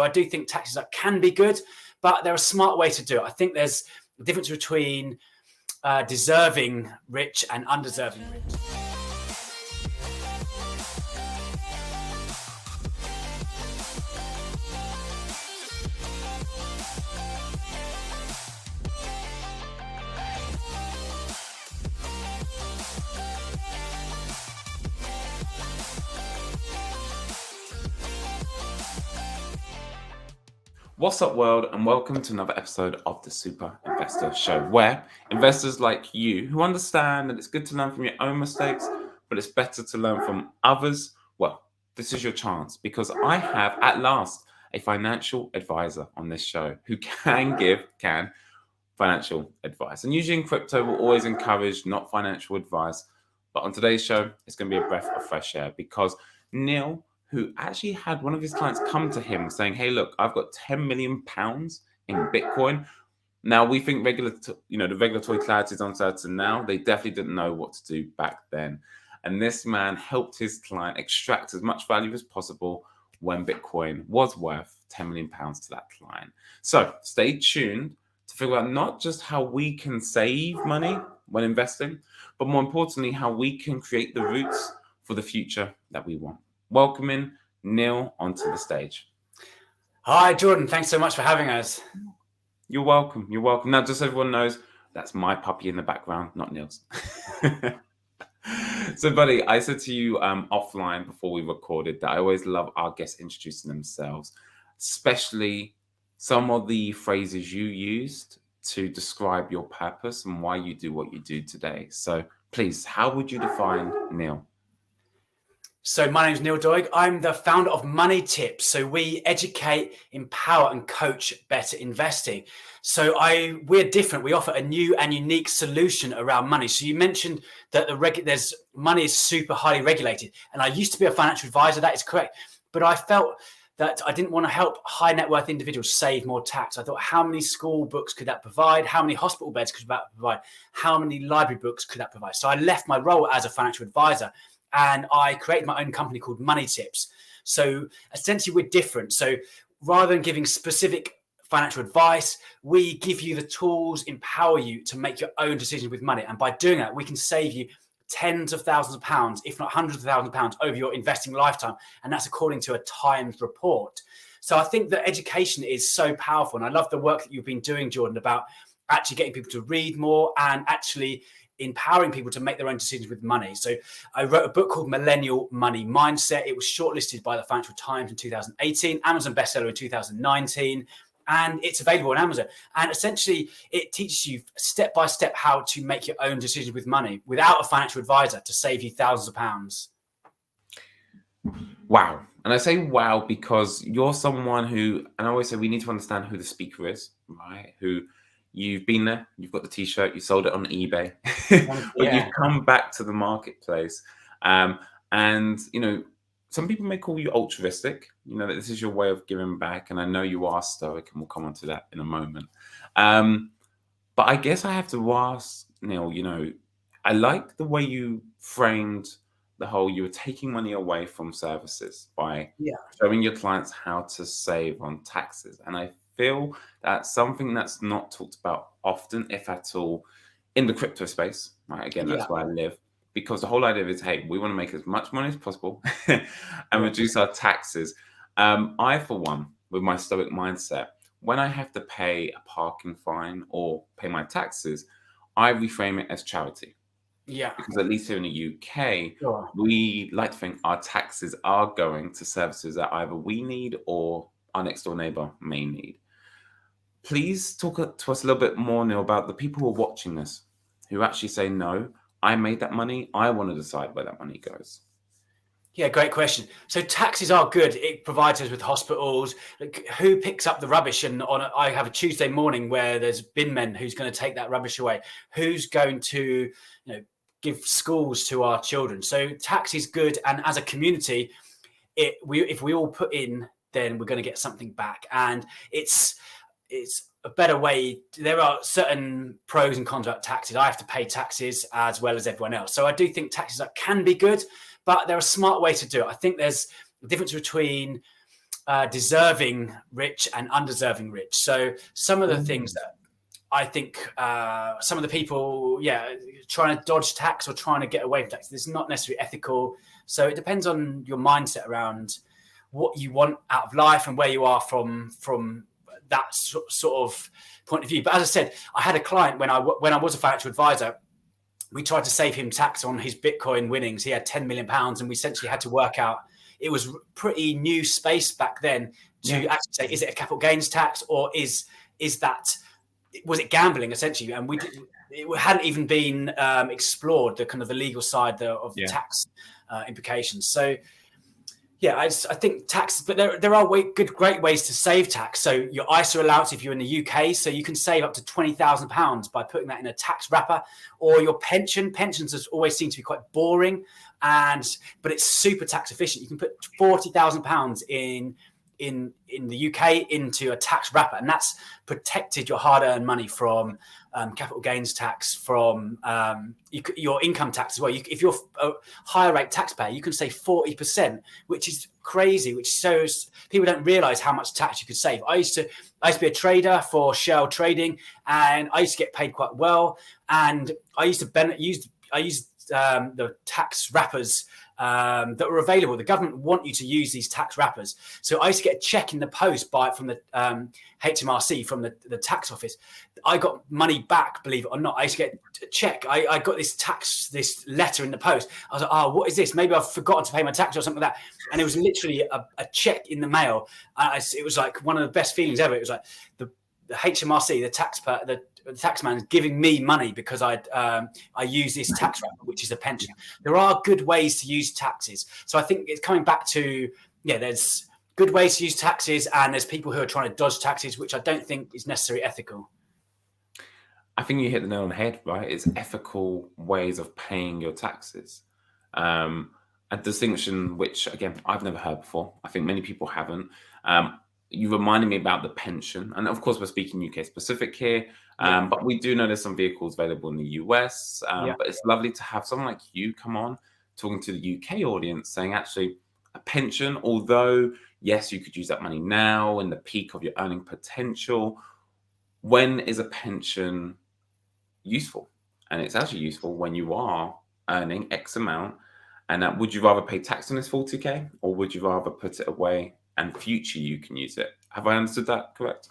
I do think taxes can be good, but they're a smart way to do it. I think there's a difference between deserving rich and undeserving rich. What's up, world, and welcome to another episode of the Super Investor Show, where investors like you who understand that it's good to learn from your own mistakes, but it's better to learn from others. Well, this is your chance, because I have at last a financial advisor on this show who can give financial advice. And usually in crypto, we'll always encourage not financial advice, but on today's show, it's going to be a breath of fresh air, because Neil, who actually had one of his clients come to him saying, hey, look, I've got 10 million pounds in Bitcoin. Now, we think the regulatory clarity is uncertain now. They definitely didn't know what to do back then. And this man helped his client extract as much value as possible when Bitcoin was worth 10 million pounds to that client. So stay tuned to figure out not just how we can save money when investing, but more importantly, how we can create the roots for the future that we want. Welcoming Neil onto the stage. Hi, Jordan. Thanks so much for having us. You're welcome. You're welcome. Now, just so everyone knows, that's my puppy in the background, not Neil's. So, buddy, I said to you offline before we recorded that I always love our guests introducing themselves, especially some of the phrases you used to describe your purpose and why you do what you do today. So, please, how would you define Neil? So my name is Neil Doig. I'm the founder of Money Tips. So we educate, empower, and coach better investing. So we're different. We offer a new and unique solution around money. So you mentioned that money is super highly regulated. And I used to be a financial advisor. That is correct. But I felt that I didn't want to help high net worth individuals save more tax. I thought, how many school books could that provide? How many hospital beds could that provide? How many library books could that provide? So I left my role as a financial advisor, and I created my own company called Money Tips. So essentially, we're different. So rather than giving specific financial advice, we give you the tools, empower you to make your own decisions with money. And by doing that, we can save you tens of thousands of pounds, if not hundreds of thousands of pounds over your investing lifetime. And that's according to a Times report. So I think that education is so powerful. And I love the work that you've been doing, Jordan, about actually getting people to read more and actually empowering people to make their own decisions with money. So I wrote a book called Millennial Money Mindset. It was shortlisted by the Financial Times in 2018, Amazon bestseller in 2019, and it's available on Amazon. And essentially, it teaches you step by step how to make your own decisions with money without a financial advisor to save you thousands of pounds. Wow. And I say wow because you're someone who, and I always say we need to understand who the speaker is, right? Who you've been there, you've got the t-shirt, you sold it on eBay, but you've come back to the marketplace. And, some people may call you altruistic, that this is your way of giving back. And I know you are stoic, and we'll come on to that in a moment. But I guess I have to ask, Neil, I like the way you framed the whole, you were taking money away from services by showing your clients how to save on taxes. And I feel that's something that's not talked about often, if at all, in the crypto space. Right? Again, that's where I live, because the whole idea is, hey, we want to make as much money as possible and reduce our taxes. I, for one, with my stoic mindset, when I have to pay a parking fine or pay my taxes, I reframe it as charity. Yeah. Because at least here in the UK, we like to think our taxes are going to services that either we need or our next door neighbor may need. Please talk to us a little bit more, Neil, about the people who are watching this, who actually say, no, I made that money. I want to decide where that money goes. Yeah, great question. So taxes are good. It provides us with hospitals. Like, who picks up the rubbish? And I have a Tuesday morning where there's bin men who's going to take that rubbish away. Who's going to, give schools to our children? So tax is good. And as a community, if we all put in, then we're going to get something back. And it's a better way. There are certain pros and cons about taxes. I have to pay taxes as well as everyone else. So I do think taxes can be good, but they're a smart way to do it. I think there's a difference between deserving rich and undeserving rich. So some of the things that I think some of the people, trying to dodge tax or trying to get away from tax, this is not necessarily ethical. So it depends on your mindset around what you want out of life and where you are from that sort of point of view. But as I said, I had a client when I was a financial advisor. We tried to save him tax on his Bitcoin winnings. He had £10 million, and we essentially had to work out. It was pretty new space back then to actually say, is it a capital gains tax or was it gambling essentially? And it hadn't even been explored, the kind of the legal side of the tax implications. So I think tax, but there are great ways to save tax. So your ISA allowance, if you're in the UK, so you can save up to £20,000 by putting that in a tax wrapper. Or your pensions has always seemed to be quite boring, but it's super tax efficient. You can put £40,000 in the UK into a tax wrapper, and that's protected your hard-earned money from capital gains tax, from your income tax as well. If you're a higher rate taxpayer, you can save 40%, which is crazy, which shows people don't realize how much tax you could save. I used to be a trader for Shell Trading, and I used to get paid quite well, and I used to use the tax wrappers that were available. The government want you to use these tax wrappers. So I used to get a check in the post from the HMRC, from the tax office. I got money back, believe it or not. I used to get a check. I got this letter in the post. I was like, oh, what is this? Maybe I've forgotten to pay my tax or something like that. And it was literally a check in the mail. It was like one of the best feelings ever. It was like the HMRC, the taxman is giving me money because I use this tax wrapper, which is a pension. There are good ways to use taxes. So I think it's coming back to, there's good ways to use taxes, and there's people who are trying to dodge taxes, which I don't think is necessarily ethical. I think you hit the nail on the head, right? It's ethical ways of paying your taxes. A distinction which, again, I've never heard before. I think many people haven't. You reminded me about the pension. And of course, we're speaking UK specific here. But we do know there's some vehicles available in the US. But it's lovely to have someone like you come on talking to the UK audience, saying actually a pension, although, yes, you could use that money now in the peak of your earning potential. When is a pension useful? And it's actually useful when you are earning X amount. And would you rather pay tax on this 40K, or would you rather put it away and future you can use it? Have I understood that correct?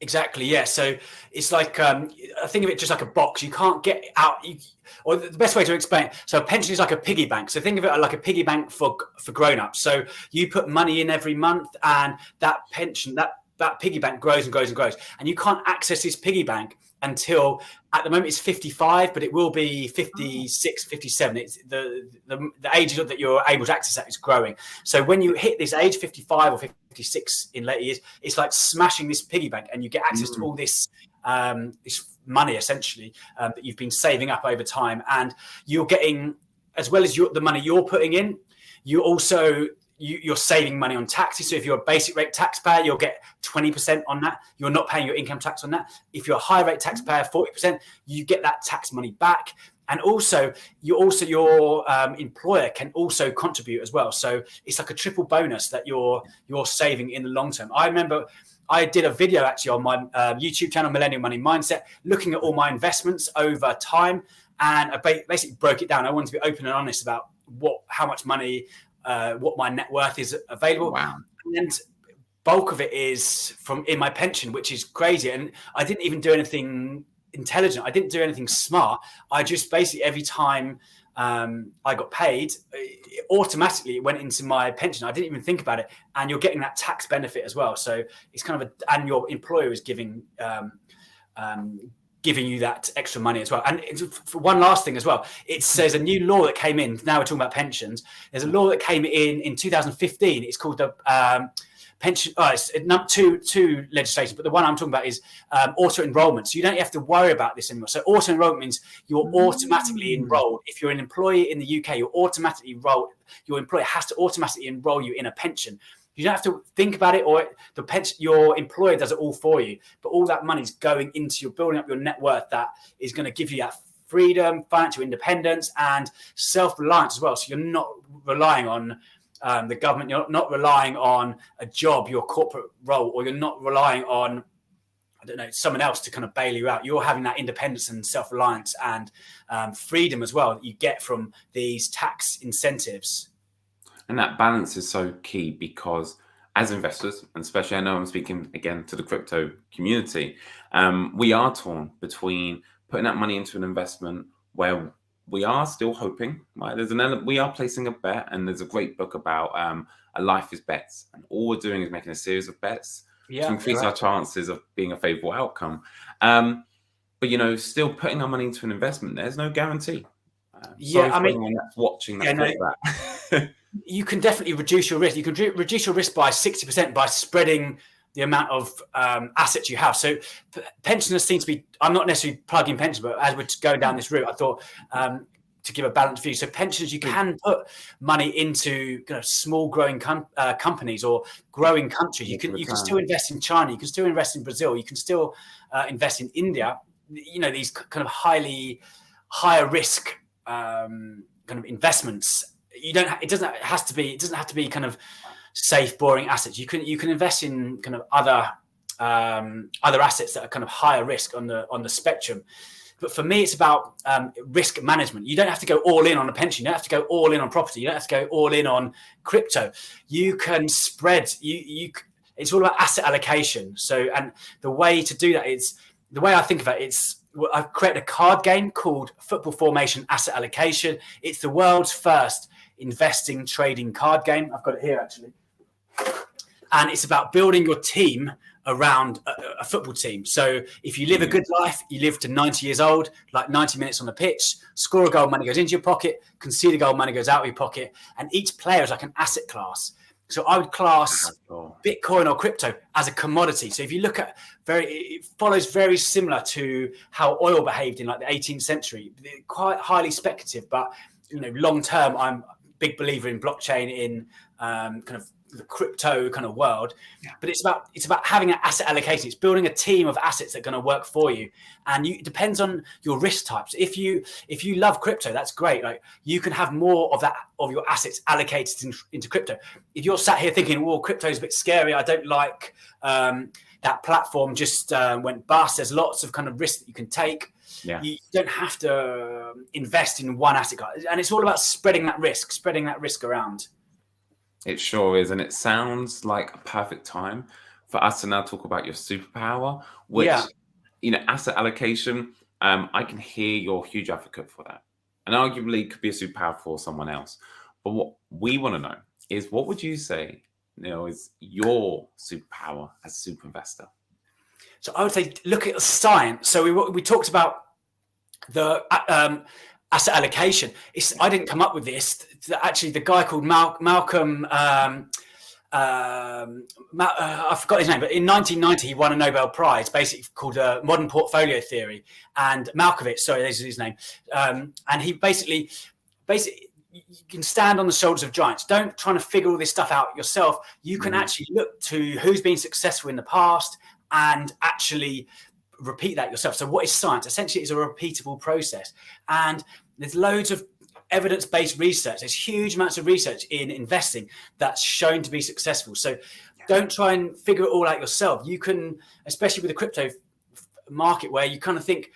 Exactly, yeah. So it's like, I think of it just like a box. You can't get out, or the best way to explain it. So a pension is like a piggy bank. So think of it like a piggy bank for grown-ups. So you put money in every month, and that pension, that piggy bank grows and grows and grows. And you can't access this piggy bank until, at the moment it's 55, but it will be 56, 57. It's the age that you're able to access that is growing. So when you hit this age, 55 or 56 in later years, it's like smashing this piggy bank, and you get access to all this money essentially that you've been saving up over time. And you're getting, as well as the money you're putting in, you also you're saving money on taxes. So if you're a basic rate taxpayer, you'll get 20% on that. You're not paying your income tax on that. If you're a high rate taxpayer, 40%, you get that tax money back. And also, your employer can also contribute as well. So it's like a triple bonus that you're saving in the long term. I remember I did a video actually on my YouTube channel, Millennial Money Mindset, looking at all my investments over time. And I basically broke it down. I wanted to be open and honest about how much money, what my net worth is available. Wow. And bulk of it is in my pension, which is crazy. And I didn't even do anything intelligent. I didn't do anything smart. I just basically, every time I got paid, it automatically went into my pension. I didn't even think about it. And you're getting that tax benefit as well. So it's kind of and your employer is giving you that extra money as well. And for one last thing as well, there's a new law that came in. Now we're talking about pensions. There's a law that came in 2015. It's called the pension. It's not two legislation, but the one I'm talking about is auto enrollment. So you don't have to worry about this anymore. So auto enrollment means you're automatically enrolled. If you're an employee in the UK, you're automatically enrolled. Your employer has to automatically enroll you in a pension. You don't have to think about it, or your employer does it all for you. But all that money is going into your building up your net worth. That is going to give you that freedom, financial independence, and self-reliance as well. So you're not relying on the government. You're not relying on a job, your corporate role, or you're not relying on, I don't know, someone else to kind of bail you out. You're having that independence and self-reliance and freedom as well that you get from these tax incentives. And that balance is so key, because as investors, and especially I know I'm speaking again to the crypto community, we are torn between putting that money into an investment where we are still hoping, right? We are placing a bet, and there's a great book about a life is bets, and all we're doing is making a series of bets to increase our chances of being a favorable outcome. But still putting our money into an investment, there's no guarantee. Sorry for anyone that's watching that. You can definitely reduce your risk. You can reduce your risk by 60% by spreading the amount of assets you have. So pensioners seem to be, I'm not necessarily plugging pensions, but as we're going down this route, I thought to give a balanced view. So pensioners, you can put money into small growing companies or growing countries. You can still invest in China. You can still invest in Brazil. You can still invest in India. These kind of higher risk kind of investments. It doesn't have to be kind of safe, boring assets. You can invest in kind of other assets that are kind of higher risk on the spectrum. But for me, it's about risk management. You don't have to go all in on a pension. You don't have to go all in on property. You don't have to go all in on crypto. You can spread. It's all about asset allocation. So, and the way to do that is, the way I think of it, I've created a card game called Football Formation Asset Allocation. It's the world's first investing trading card game. I've got it here actually. And it's about building your team around a football team. So if you live a good life, you live to 90 years old, like 90 minutes on the pitch, score a goal, money goes into your pocket, concede a goal, money goes out of your pocket. And each player is like an asset class. So I would class Bitcoin or crypto as a commodity. So if you look at it follows very similar to how oil behaved in like the 18th century, quite highly speculative, but long term, I'm a big believer in blockchain, in kind of the crypto kind of world. But it's about having an asset allocation. It's building a team of assets that are going to work for you, and it depends on your risk types. If you love crypto, that's great. Like, you can have more of your assets allocated into crypto. If you're sat here thinking, well, crypto is a bit scary, I don't like that platform just went bust, there's lots of kind of risk that you can take. You don't have to invest in one asset class, and it's all about spreading that risk around. It sure is. And it sounds like a perfect time for us to now talk about your superpower, which, asset allocation. I can hear you're a huge advocate for that, and arguably could be a superpower for someone else. But what we want to know is, what would you say, is your superpower as a super investor? So I would say, look at the science. So we talked about the asset allocation. I didn't come up with this. Actually, the guy called Malcolm, I forgot his name, but in 1990 he won a Nobel Prize, basically called modern portfolio theory. And Malkovich, sorry, this is his name. And he basically, you can stand on the shoulders of giants. Don't try to figure all this stuff out yourself. You can actually look to who's been successful in the past and actually repeat that yourself. So what is science? Essentially, it's a repeatable process. And there's loads of evidence-based research. There's huge amounts of research in investing that's shown to be successful. So don't try and figure it all out yourself. You can, especially with the crypto market, where you kind of think,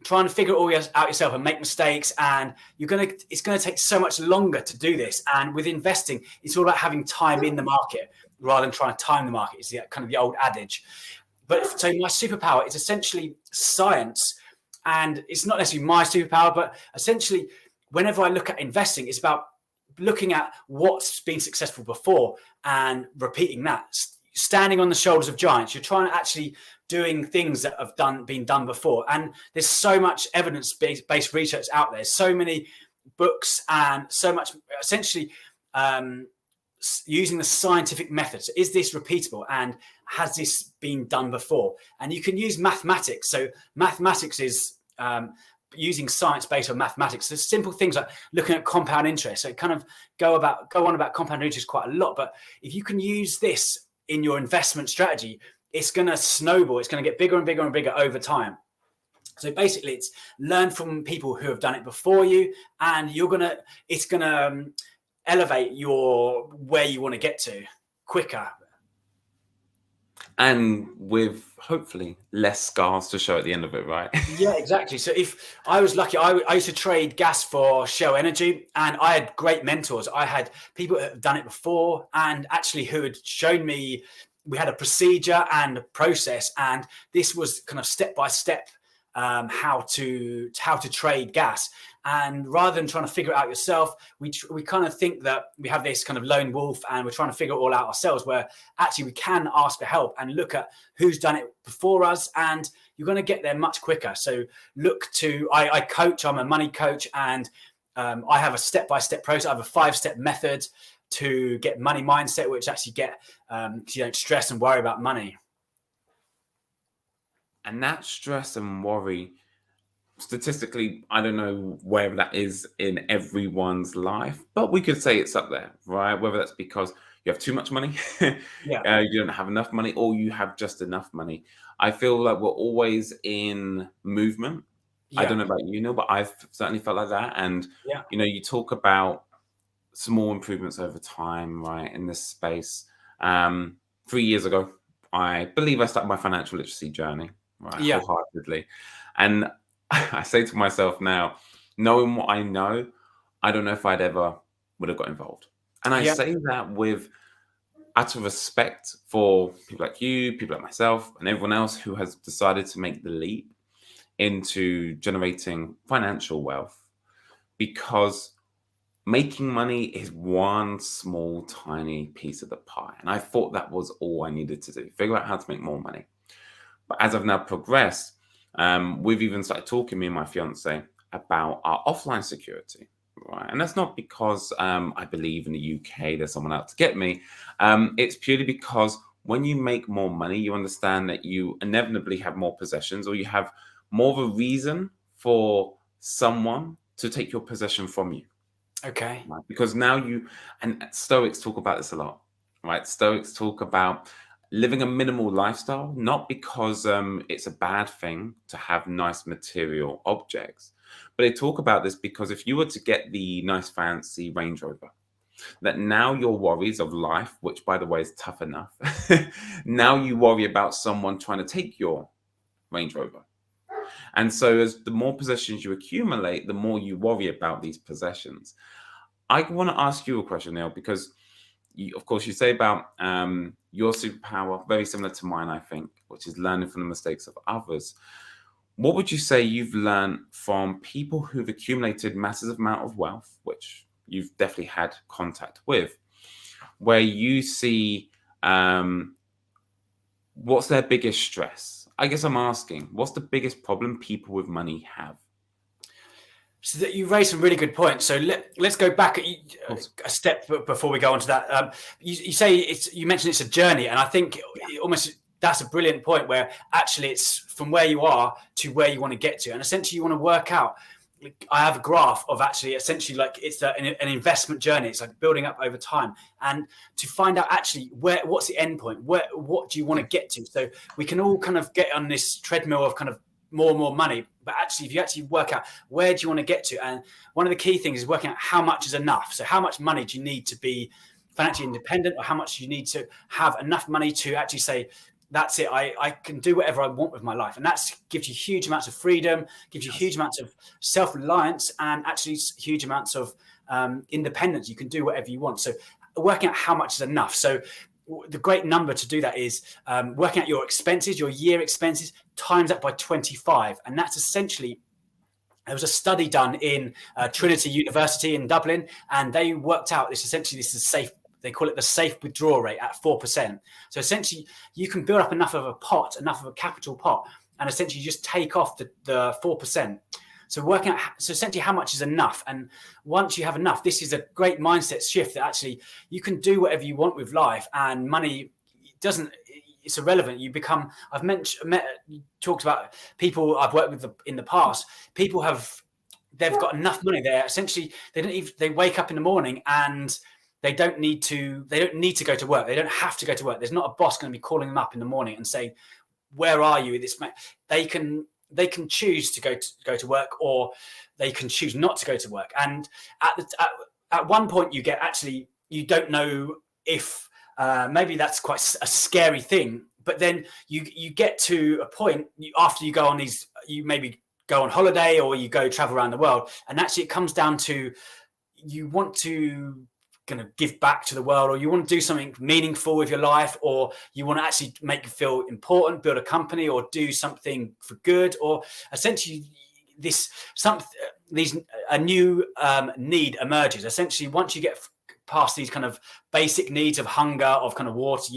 trying to figure it all out yourself and make mistakes, and it's going to take so much longer to do this. And with investing, it's all about having time in the market rather than trying to time the market. It's kind of the old adage. But so my superpower is essentially science, and it's not necessarily my superpower, but essentially whenever I look at investing, it's about looking at what's been successful before and repeating that. Standing on the shoulders of giants, you're trying to actually doing things that have been done before. And there's so much evidence-based research out there, so many books, and so much essentially using the scientific method. So is this repeatable, and has this been done before? And you can use mathematics. So mathematics is using science based on mathematics. So simple things like looking at compound interest. So it kind of go on about compound interest quite a lot. But if you can use this in your investment strategy, it's going to snowball. It's going to get bigger and bigger and bigger over time. So basically, it's learn from people who have done it before you, and it's going to elevate where you want to get to quicker. And with hopefully less scars to show at the end of it, right? Yeah, exactly. So if I was lucky, I used to trade gas for Shell Energy, and I had great mentors. I had people that had done it before and actually who had shown me. We had a procedure and a process, and this was kind of step by step how to trade gas. And rather than trying to figure it out yourself, we kind of think that we have this kind of lone wolf and we're trying to figure it all out ourselves, where actually we can ask for help and look at who's done it before us, and you're going to get there much quicker. So look to, I coach, I'm a money coach, and I have a step-by-step process. I have a 5-step method to get money mindset, which actually you don't stress and worry about money. And that stress and worry, statistically, I don't know where that is in everyone's life, but we could say it's up there, right? Whether that's because you have too much money, Yeah. you don't have enough money, or you have just enough money. I feel like we're always in movement. Yeah. I don't know about you, Neil, but I've certainly felt like that. And, yeah. You talk about small improvements over time, right, in this space. 3 years ago, I believe I started my financial literacy journey, right, wholeheartedly. And I say to myself now, knowing what I know, I don't know if I'd ever would have got involved. And I say that with utter respect for people like you, people like myself, and everyone else who has decided to make the leap into generating financial wealth, because making money is one small, tiny piece of the pie. And I thought that was all I needed to do, figure out how to make more money. But as I've now progressed, we've even started talking, me and my fiance, about our offline security. Right. And that's not because I believe in the UK there's someone out to get me. It's purely because when you make more money, you understand that you inevitably have more possessions, or you have more of a reason for someone to take your possession from you. Okay. Right? Because now and Stoics talk about this a lot, right? Stoics talk about living a minimal lifestyle, not because it's a bad thing to have nice material objects, but they talk about this because if you were to get the nice fancy Range Rover, that now your worries of life, which by the way is tough enough, now you worry about someone trying to take your Range Rover. And so as the more possessions you accumulate, the more you worry about these possessions. I want to ask you a question, Neil, because of course, you say about your superpower, very similar to mine, I think, which is learning from the mistakes of others. What would you say you've learned from people who've accumulated massive amount of wealth, which you've definitely had contact with, where you see what's their biggest stress? I guess I'm asking, what's the biggest problem people with money have? So that you raised some really good points. So let's go back a step before we go on to that. You mentioned it's a journey, and I think almost that's a brilliant point, where actually it's from where you are to where you want to get to, and essentially you want to work out. I have a graph of actually essentially like it's an investment journey. It's like building up over time, and to find out actually what's the end point, what do you want to get to. So we can all kind of get on this treadmill of kind of more and more money, but actually if you actually work out where do you want to get to, and one of the key things is working out how much is enough. So how much money do you need to be financially independent, or how much you need to have enough money to actually say, that's it, I can do whatever I want with my life. And that gives you huge amounts of freedom, gives you huge amounts of self-reliance, and actually huge amounts of independence. You can do whatever you want. So working out how much is enough. So the great number to do that is working out your expenses, your year expenses, times that by 25. And that's essentially, there was a study done in Trinity University in Dublin, and they worked out this is safe. They call it the safe withdrawal rate at 4%. So essentially you can build up enough of a capital pot, and essentially just take off the 4%. So working out, essentially how much is enough. And once you have enough, this is a great mindset shift that actually you can do whatever you want with life, and money it's irrelevant. You become, you talked about people I've worked with in the past. People they've got enough money there. Essentially, they wake up in the morning and they don't need to go to work. They don't have to go to work. There's not a boss going to be calling them up in the morning and saying, where are you? They can choose to go to work, or they can choose not to go to work. And at one point you don't know if maybe that's quite a scary thing, but then you get to a point after you go on these, you maybe go on holiday or you go travel around the world, and actually it comes down to you want to kind of give back to the world, or you want to do something meaningful with your life, or you want to actually make you feel important, build a company or do something for good, or essentially a new need emerges. Essentially, once you get past these kind of basic needs of hunger, of kind of water,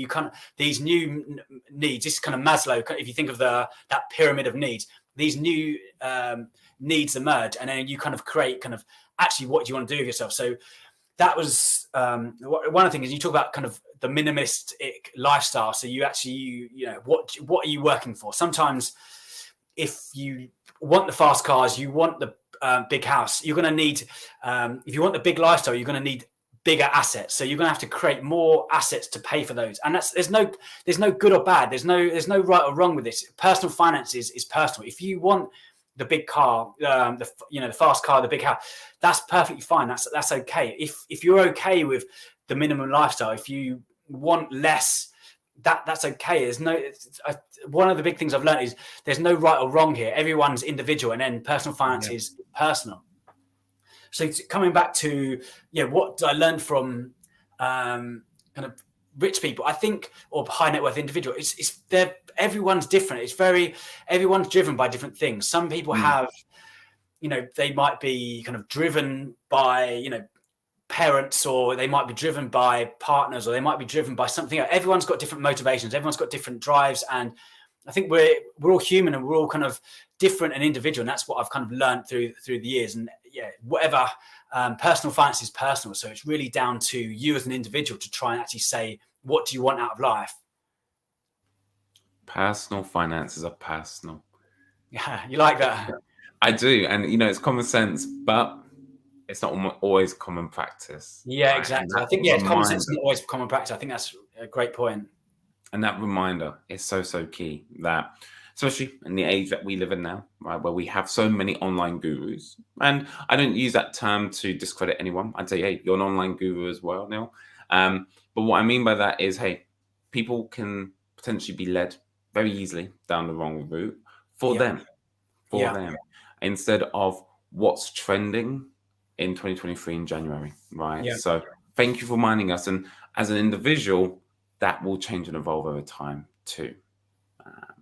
these new needs, this kind of Maslow, if you think of that pyramid of needs, these new needs emerge, and then you kind of create kind of actually what do you want to do with yourself. So that was one of the things you talk about, kind of the minimalistic lifestyle. So you actually, what are you working for? Sometimes if you want the fast cars, you want the big house, you're going to need, if you want the big lifestyle, you're going to need bigger assets. So you're going to have to create more assets to pay for those. And there's no good or bad. There's no right or wrong with this. Personal finance is personal. If you want the big car, the fast car, the big house, that's perfectly fine. That's okay. If you're okay with the minimum lifestyle, if you want less, that's okay. One of the big things I've learned is there's no right or wrong here. Everyone's individual, and then personal finance is personal. So coming back to what I learned from kind of rich people, I think, or high net worth individual, everyone's different. Everyone's driven by different things. Some people have, they might be kind of driven by, parents, or they might be driven by partners, or they might be driven by something else. Everyone's got different motivations. Everyone's got different drives. And I think we're all human, and we're all kind of different and individual. And that's what I've kind of learned through the years. And whatever, personal finance is personal. So it's really down to you as an individual to try and actually say, what do you want out of life? Personal finances are personal. Yeah, you like that? I do. And, it's common sense, but it's not always common practice. Yeah, right? Exactly. I think, common sense is not always common practice. I think that's a great point. And that reminder is so, so key, that especially in the age that we live in now, right, where we have so many online gurus. And I don't use that term to discredit anyone. I'd say, hey, you're an online guru as well, Neil. But what I mean by that is, hey, people can potentially be led very easily down the wrong route for them, instead of what's trending in 2023 in January, right? Yeah. So thank you for reminding us. And as an individual, that will change and evolve over time too,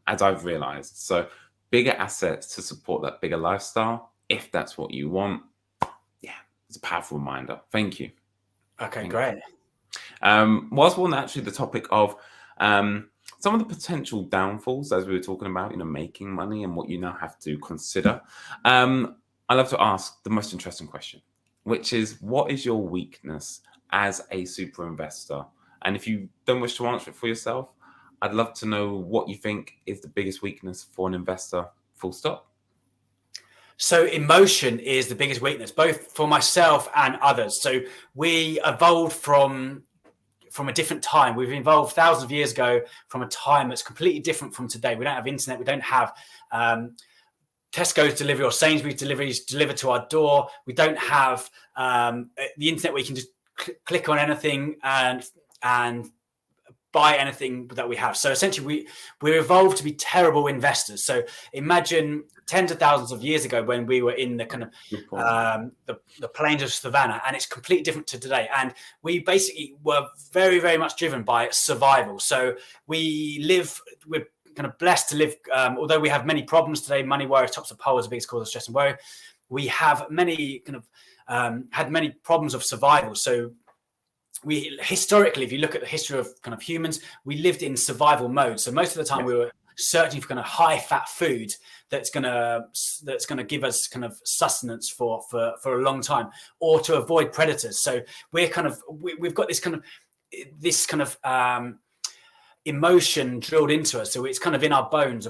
as I've realized. So bigger assets to support that bigger lifestyle, if that's what you want. Yeah, it's a powerful reminder. Thank you. Okay, great. Whilst we're on actually the topic of some of the potential downfalls, as we were talking about, making money and what you now have to consider, I love to ask the most interesting question, which is, what is your weakness as a super investor? And if you don't wish to answer it for yourself, I'd love to know what you think is the biggest weakness for an investor, full stop. So emotion is the biggest weakness, both for myself and others. So we evolved from a different time. We've evolved thousands of years ago from a time that's completely different from today. We don't have internet. We don't have Tesco's delivery or Sainsbury's deliveries delivered to our door. We don't have the internet where you can just click on anything and buy anything that we have. So essentially we're evolved to be terrible investors. So imagine tens of thousands of years ago when we were in the kind of the plains of savannah, and it's completely different to today. And we basically were very, very much driven by survival. So we're kind of blessed to live, although we have many problems today. Money worry tops the pole as the biggest cause of stress and worry. We have many kind of had many problems of survival. So we historically, if you look at the history of kind of humans, we lived in survival mode. So most of the time we were searching for kind of high fat food that's gonna give us kind of sustenance for a long time, or to avoid predators. So we're kind of we've got this kind of emotion drilled into us. So it's kind of in our bones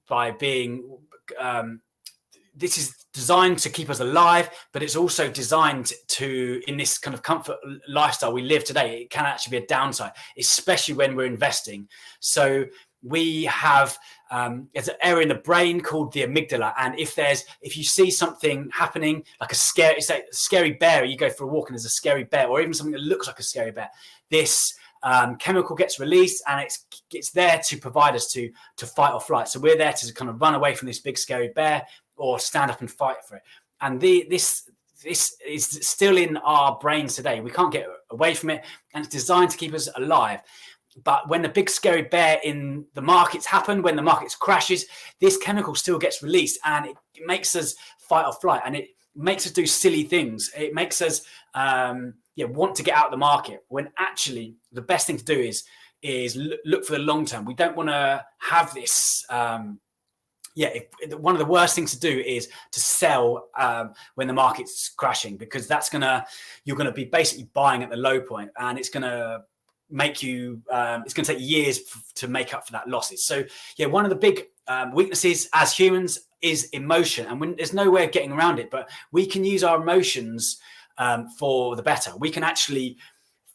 by being this is designed to keep us alive, but it's also designed to, in this kind of comfort lifestyle we live today, it can actually be a downside, especially when we're investing. So we have there's an area in the brain called the amygdala, and if you see something happening like a scary bear, you go for a walk and there's a scary bear, or even something that looks like a scary bear, this chemical gets released, and it's there to provide us to fight or flight. So we're there to kind of run away from this big scary bear or stand up and fight for it. And this is still in our brains today. We can't get away from it, and it's designed to keep us alive. But when the big scary bear in the markets happen, when the markets crashes, this chemical still gets released, and it makes us fight or flight, and it makes us do silly things. It makes us want to get out of the market, when actually the best thing to do is look for the long term. We don't want to have this. One of the worst things to do is to sell when the market's crashing, because you're gonna be basically buying at the low point, and it's gonna make you it's going to take years to make up for that losses. So one of the big weaknesses as humans is emotion, and there's no way of getting around it, but we can use our emotions for the better. We can actually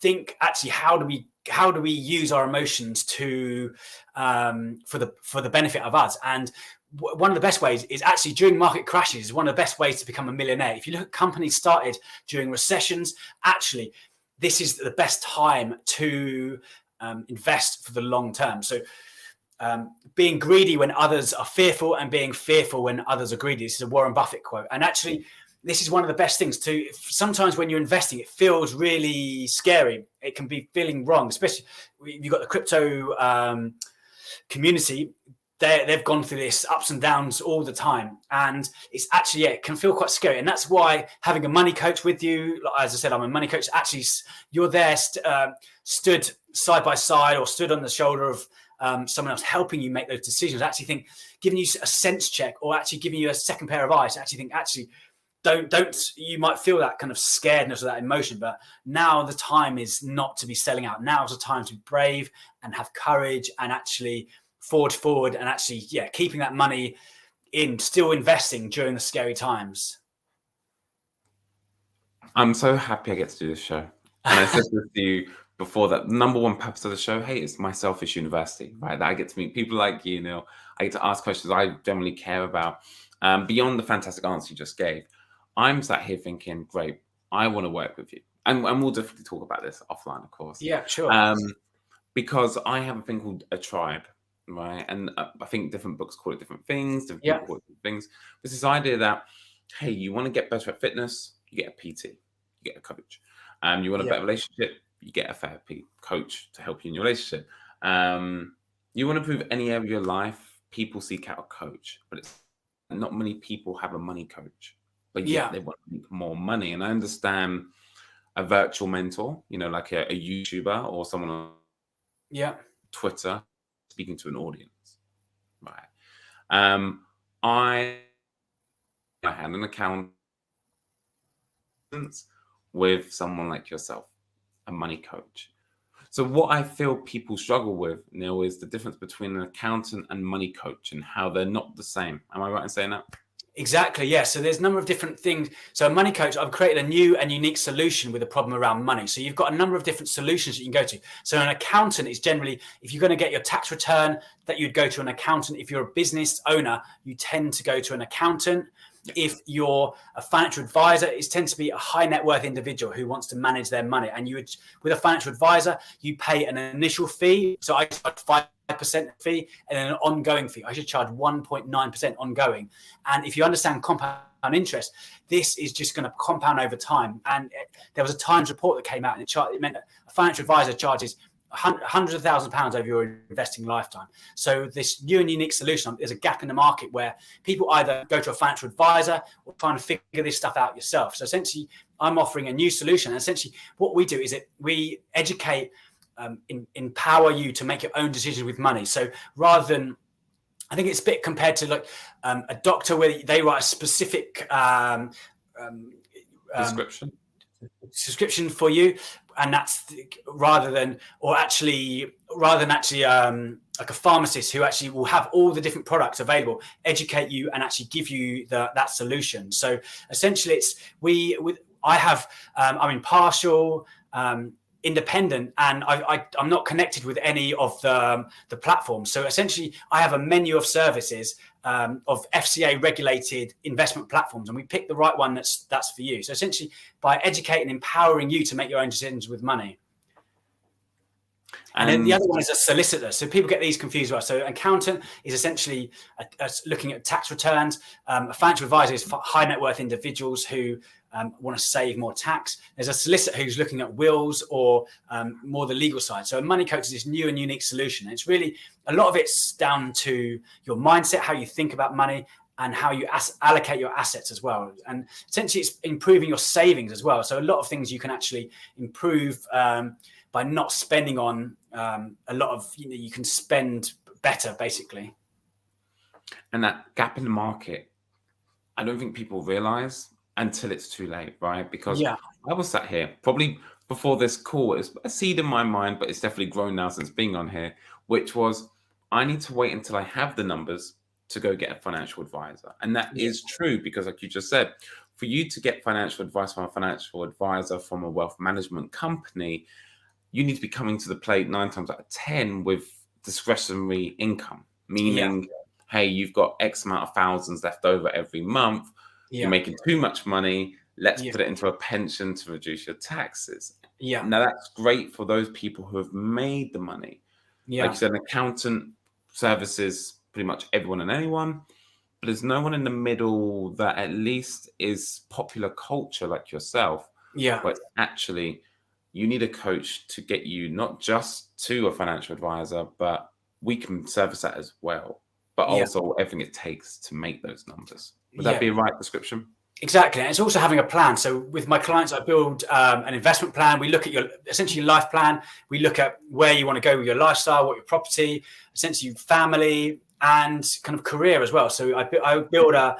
think, how do we use our emotions to for the benefit of us. And one of the best ways is actually during market crashes is one of the best ways to become a millionaire. If you look at companies started during recessions, actually this is the best time to invest for the long term. So being greedy when others are fearful, and being fearful when others are greedy. This is a Warren Buffett quote. And actually, this is one of the best things sometimes when you're investing, it feels really scary. It can be feeling wrong, especially you've got the crypto community. They've gone through this ups and downs all the time, and it's actually it can feel quite scary. And that's why having a money coach with you, as I said, I'm a money coach. Actually, you're there stood side by side, or stood on the shoulder of someone else, helping you make those decisions. I actually think giving you a sense check, or actually giving you a second pair of eyes. I actually think don't. You might feel that kind of scaredness or that emotion, but now the time is not to be selling out. Now is the time to be brave and have courage, and actually forward and actually keeping that money in, still investing during the scary times. I'm so happy I get to do this show. And I said this to you before, that number one purpose of the show, hey, it's my selfish university, right? That I get to meet people like you, Neil. I get to ask questions I generally care about. Beyond the fantastic answer you just gave, I'm sat here thinking, great, I want to work with you. And we'll definitely talk about this offline, of course. Yeah, sure. Because I have a thing called a tribe. Right, and I think different books call it different things. Different people call it different things. There's this idea that, hey, you want to get better at fitness, you get a PT, you get a coach. You want a better relationship, you get a therapy coach to help you in your relationship. You want to improve any area of your life, people seek out a coach. But it's not many people have a money coach, but yet they want to make more money. And I understand a virtual mentor, like a YouTuber or someone on Twitter, speaking to an audience, right? I had an account with someone like yourself, a money coach. So what I feel people struggle with, Neil, is the difference between an accountant and money coach, and how they're not the same. Am I right in saying that? Exactly, yeah. So there's a number of different things. So a money coach, I've created a new and unique solution with a problem around money. So you've got a number of different solutions that you can go to. So an accountant is generally, if you're going to get your tax return, that you'd go to an accountant. If you're a business owner, you tend to go to an accountant. If you're a financial advisor, it tends to be a high net worth individual who wants to manage their money. And with a financial advisor, you pay an initial fee. So I charge 5% fee and then an ongoing fee. I should charge 1.9% ongoing. And if you understand compound interest, this is just going to compound over time. And there was a Times report that came out, and it meant that a financial advisor charges hundreds of thousands of pounds over your investing lifetime. So this new and unique solution, there's a gap in the market where people either go to a financial advisor or trying to figure this stuff out yourself. So essentially, I'm offering a new solution. And essentially, what we do is we educate, empower you to make your own decisions with money. So rather than, I think it's a bit compared to like a doctor where they write a specific subscription for you, and that's rather than actually like a pharmacist who actually will have all the different products available, educate you and actually give you that solution. So essentially, I'm impartial. independent, and I'm not connected with any of the platforms. So essentially, I have a menu of services of FCA regulated investment platforms, and we pick the right one that's for you. So essentially, by educating and empowering you to make your own decisions with money. And then the other one is a solicitor. So people get these confused. Well, so accountant is essentially looking at tax returns. A financial advisor is for high net worth individuals who want to save more tax. There's a solicitor who's looking at wills or more the legal side. So a money coach is this new and unique solution. And it's really, a lot of it's down to your mindset, how you think about money, and how you allocate your assets as well. And essentially it's improving your savings as well. So a lot of things you can actually improve by not spending on a lot of, you can spend better basically. And that gap in the market, I don't think people realize until it's too late, right? Because I was sat here probably before this call, it's a seed in my mind, but it's definitely grown now since being on here, which was, I need to wait until I have the numbers to go get a financial advisor. And that is true, because like you just said, for you to get financial advice from a financial advisor from a wealth management company, you need to be coming to the plate 9 times out of 10 with discretionary income, meaning, hey, you've got X amount of thousands left over every month. You're making too much money. Let's put it into a pension to reduce your taxes. Now that's great for those people who have made the money. Like you said, an accountant services pretty much everyone and anyone, but there's no one in the middle that at least is popular culture like yourself. But actually, you need a coach to get you not just to a financial advisor, but we can service that as well, but also everything it takes to make those numbers. Would that be a right description? Exactly. And it's also having a plan. So with my clients, I build an investment plan. We look at your essentially life plan. We look at where you want to go with your lifestyle, what your property, essentially family, and kind of career as well. So I build a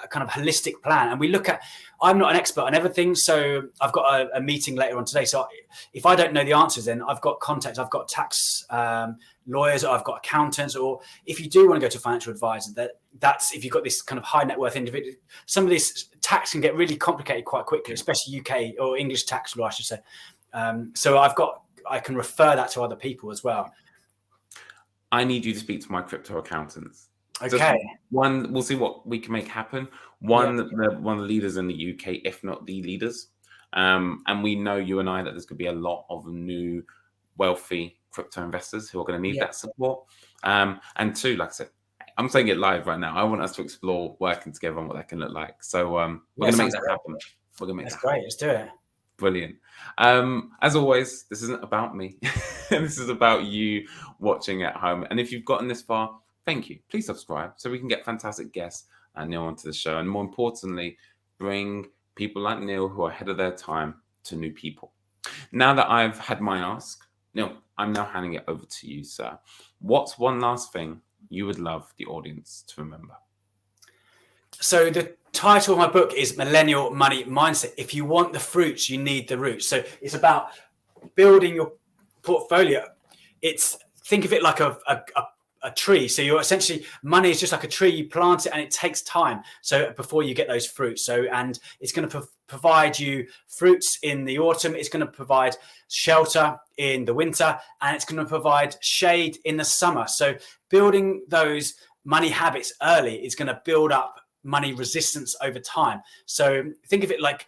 kind of holistic plan, and we look at, I'm not an expert on everything, so I've got a meeting later on today. So if I don't know the answers, then I've got contacts, I've got tax lawyers, or I've got accountants, or if you do want to go to a financial advisor, that's if you've got this kind of high net worth individual, some of this tax can get really complicated quite quickly, especially UK or English tax law, I should say. So I can refer that to other people as well. I need you to speak to my crypto accountants. Okay. One, we'll see what we can make happen. One of the leaders in the UK, if not the leaders. And we know, you and I, that there's going to be a lot of new wealthy crypto investors who are going to need that support. And two, like I said, I'm saying it live right now. I want us to explore working together on what that can look like. So we're going to make that happen. We're going to make that happen. Great. Let's do it. Brilliant. As always, this isn't about me. This is about you watching at home. And if you've gotten this far, thank you. Please subscribe so we can get fantastic guests and Neil onto the show. And more importantly, bring people like Neil who are ahead of their time to new people. Now that I've had my ask, Neil, I'm now handing it over to you, sir. What's one last thing you would love the audience to remember? So the title of my book is Millennial Money Mindset. If you want the fruits, you need the roots. So it's about building your portfolio. Think of it like a tree. So you're essentially, money is just like a tree. You plant it and it takes time. So before you get those fruits. And it's going to provide you fruits in the autumn. It's going to provide shelter in the winter, and it's going to provide shade in the summer. So building those money habits early is going to build up money resistance over time. So think of it like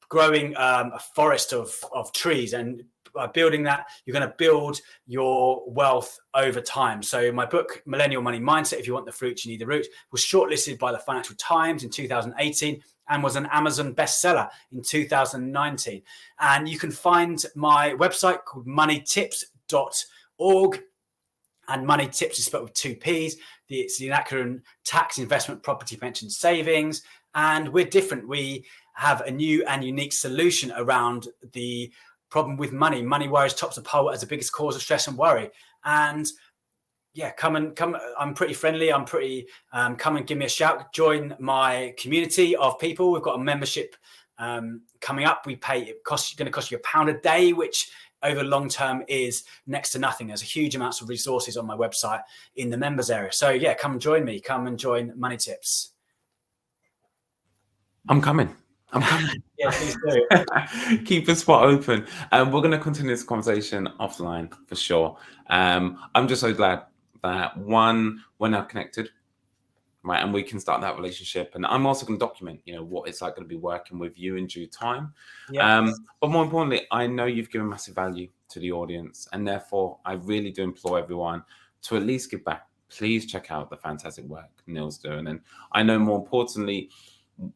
growing a forest of trees, and by building that, you're going to build your wealth over time. So my book, Millennial Money Mindset, if you want the fruits, you need the roots, was shortlisted by the Financial Times in 2018 and was an Amazon bestseller in 2019. And you can find my website called moneytips.org. And money tips is spelled with 2 P's. It's the acronym tax, investment, property, pension, savings. And we're different. We have a new and unique solution around the problem with money. Money worries tops the pole as the biggest cause of stress and worry. And come. I'm pretty friendly. I'm pretty, come and give me a shout. Join my community of people. We've got a membership coming up. It's going to cost you £1 a day, which over long term is next to nothing. There's a huge amounts of resources on my website in the members area. So come and join me. Come and join Money Tips. I'm coming. I'm coming. Yeah, please do. Keep a spot open. We're going to continue this conversation offline for sure. I'm just so glad that one, we're now connected, right? And we can start that relationship. And I'm also going to document, what it's like going to be working with you in due time. Yeah. But more importantly, I know you've given massive value to the audience. And therefore, I really do implore everyone to at least give back. Please check out the fantastic work Neil's doing. And I know more importantly,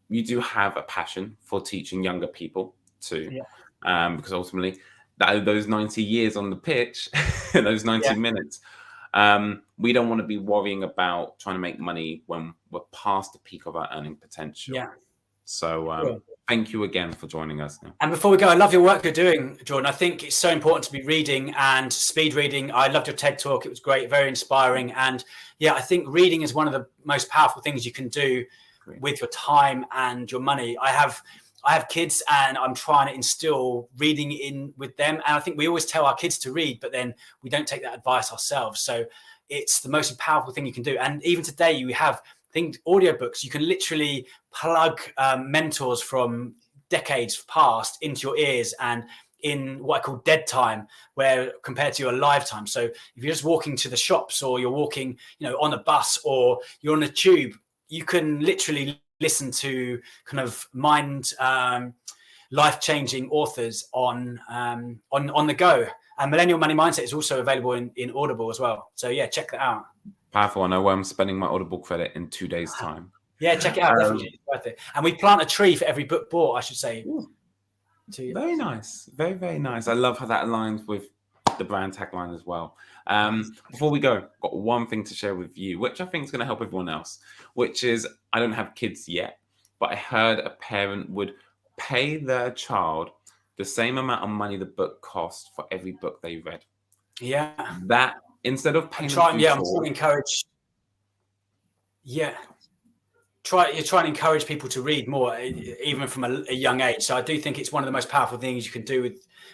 you do have a passion for teaching younger people too, because ultimately those 90 years on the pitch, those 90 minutes, we don't want to be worrying about trying to make money when we're past the peak of our earning potential. Yeah. So thank you again for joining us. And before we go, I love your work you're doing, Jordan. I think it's so important to be reading and speed reading. I loved your TED talk. It was great, very inspiring. And yeah, I think reading is one of the most powerful things you can do with your time and your money. I have kids and I'm trying to instill reading in with them. And I think we always tell our kids to read, but then we don't take that advice ourselves. So it's the most powerful thing you can do. And even today we have audiobooks. You can literally plug mentors from decades past into your ears and in what I call dead time, where compared to your live time. So if you're just walking to the shops or you're walking, on a bus or you're on a tube, you can literally listen to kind of life-changing authors on the go. And Millennial Money Mindset is also available in Audible as well. So yeah, check that out. Powerful. I know where I'm spending my Audible credit in 2 days' time. Yeah, check it out. Definitely, it's worth it. And we plant a tree for every book bought, I should say. Very nice. Very, very nice. I love how that aligns with the brand tagline as well. Before we go, I've got one thing to share with you, which I think is going to help everyone else, which is I don't have kids yet, but I heard a parent would pay their child the same amount of money the book cost for every book they read. Yeah. That instead of paying I'm trying to encourage. Yeah. You're trying to encourage people to read more, even from a young age. So I do think it's one of the most powerful things you can do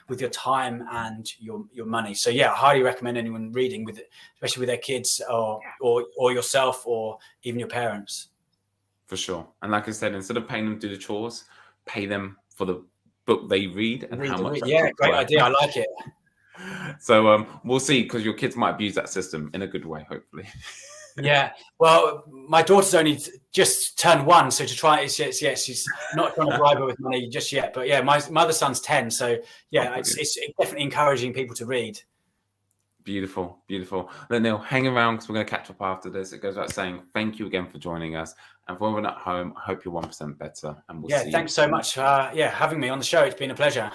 with your time and your money. So yeah, I highly recommend anyone reading especially with their kids or yourself or even your parents. For sure. And like I said, instead of paying them to do the chores, pay them for the book they read and how much. Yeah, great idea. I like it. So we'll see, because your kids might abuse that system in a good way, hopefully. Yeah, well, my daughter's only just turned 1, so she's not trying to bribe her with money just yet. But yeah, my other son's 10, so yeah, it's definitely encouraging people to read. Beautiful, beautiful. Let Neil hang around, because we're going to catch up after this. It goes without saying, thank you again for joining us. And for everyone at home, I hope you're 1% better. And we'll see you. Thanks so much for having me on the show. It's been a pleasure.